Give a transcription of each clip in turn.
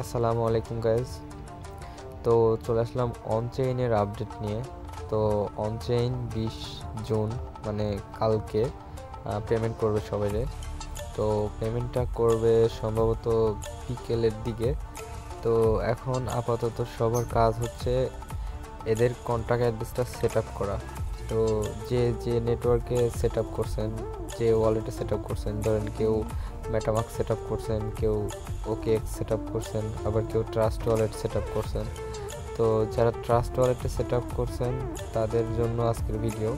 আসসালামু আলাইকুম গাইজ। তো চলে আসলাম অনচেইনের আপডেট নিয়ে। তো অনচেইন 20 জুন মানে কালকে পেমেন্ট করবে সবাইরে। তো পেমেন্টটা করবে সম্ভবত বিকেলের দিকে। তো এখন আপাতত সবার কাজ হচ্ছে এদের কন্ট্যাক্ট অ্যাড্রেসটা সেট আপ করা। তো যে যে নেটওয়ার্কে সেট আপ করছেন, যে ওয়ালেটে সেট আপ করছেন, ধরেন কেউ মেটামাস্ক সেট আপ করছেন, কেউ ওকেএক্স সেট আপ করছেন, আবার কেউ ট্রাস্ট ওয়ালেট সেট আপ করছেন। তো যারা ট্রাস্ট ওয়ালেটে সেট আপ করছেন তাদের জন্য আজকের ভিডিও।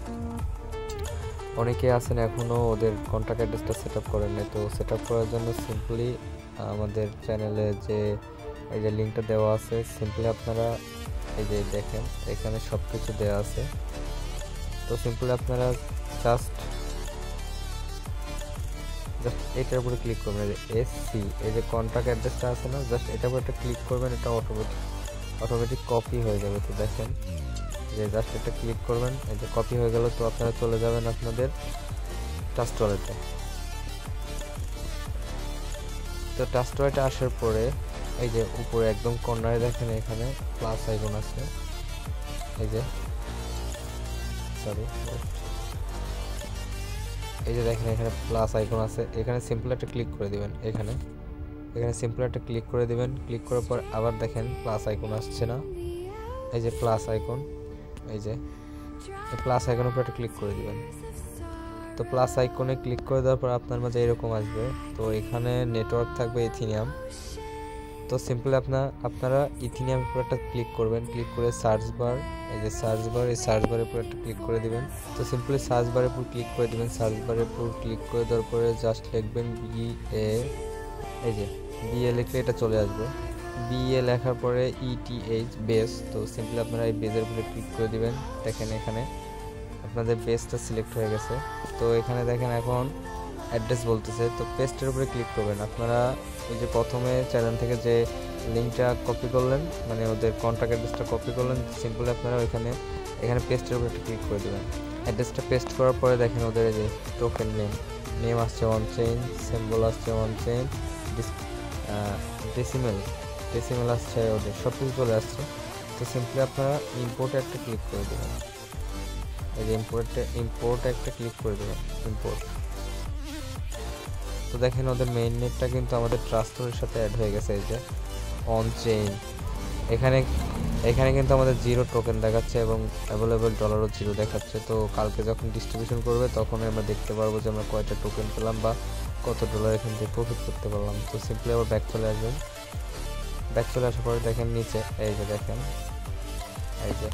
অনেকে আছেন এখনও ওদের কন্ট্যাক্ট অ্যাড্রেসটা সেট আপ করেন নাই। তো সেট আপ করার জন্য সিম্পলি আমাদের চ্যানেলে যে এই যে লিঙ্কটা দেওয়া আছে, সিম্পলি আপনারা এই যে দেখেন এখানে সব কিছু দেওয়া আছে। তো সিম্পলি আপনারা জাস্ট এটার উপরে ক্লিক করবেন, এসসি এই যে কন্ট্যাক্ট অ্যাড্রেসটা আছে না, জাস্ট এটার উপরে একটা ক্লিক করবেন, এটা অটোমেটিক কপি হয়ে যাবে। তো দেখেন যে জাস্ট এটা ক্লিক করবেন, এই যে কপি হয়ে গেল। তো আপনারা চলে যাবেন আপনাদের ট্রাস্ট ওয়ালেটে। তো ট্রাস্ট ওয়ালেটে আসার পরে এই যে উপরে একদম কর্নারে দেখেন এখানে প্লাস আইকন আছে, এই যে এই যে দেখেন এখানে প্লাস আইকন আছে, এখানে সিম্পল একটা ক্লিক করে দিবেন। এখানে সিম্পল একটা ক্লিক করে দিবেন। ক্লিক করার পর আবার দেখেন প্লাস আইকন আসছে না, এই যে প্লাস আইকন, এই যে প্লাস আইকনের উপর একটা ক্লিক করে দিবেন। তো প্লাস আইকনে ক্লিক করে দেওয়ার পর আপনার মাঝে এরকম আসবে। তো এখানে নেটওয়ার্ক থাকবে ইথিনিয়াম। তো সিম্পলি আপনারা ইথিনিয়ামের উপর একটা ক্লিক করবেন। ক্লিক করে সার্চ বার, এই যে সার্চ বার, এই সার্চ বারের উপর একটা ক্লিক করে দিবেন। তো সিম্পলি সার্চ বারের উপর ক্লিক করে দিবেন। সার্চ বারের উপর ক্লিক করে দেওয়ার পরে জাস্ট লিখবেন বিএ, এই যে বিএ লিখলে এটা চলে আসবে। বিএ লেখার পরে ইটিএইচ বেস। তো সিম্পলি আপনারা এই বেজের উপরে ক্লিক করে দিবেন। দেখেন এখানে আপনাদের বেসটা সিলেক্ট হয়ে গেছে। তো এখানে দেখেন এখন অ্যাড্রেস বলতেছে, তো পেস্টের উপরে ক্লিক করবেন। আপনারা ওই যে প্রথমে চ্যানেল থেকে যে লিঙ্কটা কপি করলেন, মানে ওদের কন্ট্যাক্ট অ্যাড্রেসটা কপি করলেন, সিম্পলি আপনারা এখানে পেস্টের উপরে একটা ক্লিক করে দেবেন। অ্যাড্রেসটা পেস্ট করার পরে দেখেন ওদের যে টোকেন নেম আসছে অনচেইন, সিম্বল আসছে অনচেইন, ডেসিমেল আসছে, ওদের সব কিছু চলে আসছে। তো সিম্পলি আপনারা ইম্পোর্টে একটা ক্লিক করে দেবেন। এই যে ইম্পোর্টে একটা ক্লিক করে দেবেন, ইম্পোর্ট। তো দেখেন ওদের মেইন নেটটা কিন্তু আমাদের ট্রাস্টের সাথে অ্যাড হয়ে গেছে, এই যে অনচেইন। এখানে কিন্তু আমাদের 0 টোকেন দেখাচ্ছে এবং অ্যাভেলেবল ডলারও 0 দেখাচ্ছে। তো কালকে যখন ডিস্ট্রিবিউশন করবে তখন আমরা দেখতে পারবো যে আমরা কয়টা টোকেন পেলাম বা কত ডলার এখান থেকে প্রফিট করতে পারলাম। তো সিম্পলি আবার ব্যাক চলে আসবেন। ব্যাক চলে আসার পরে দেখেন নিচে এই যে দেখেন, এই যে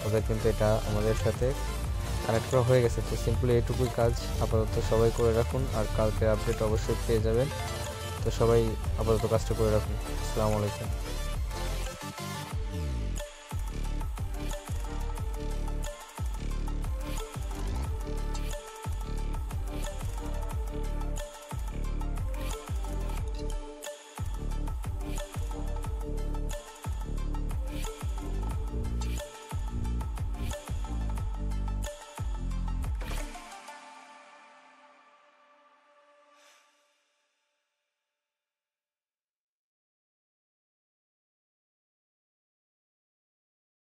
ওদের কিন্তু এটা আমাদের সাথে কানেক্ট করা হয়ে গেছে। তো সিম্পলি এইটুকুই কাজ আপাতত সবাই করে রাখুন, আর কালকে আপডেট অবশ্যই পেয়ে যাবেন। তো সবাই আপাতত কাজটা করে রাখুন। আসসালামু আলাইকুম।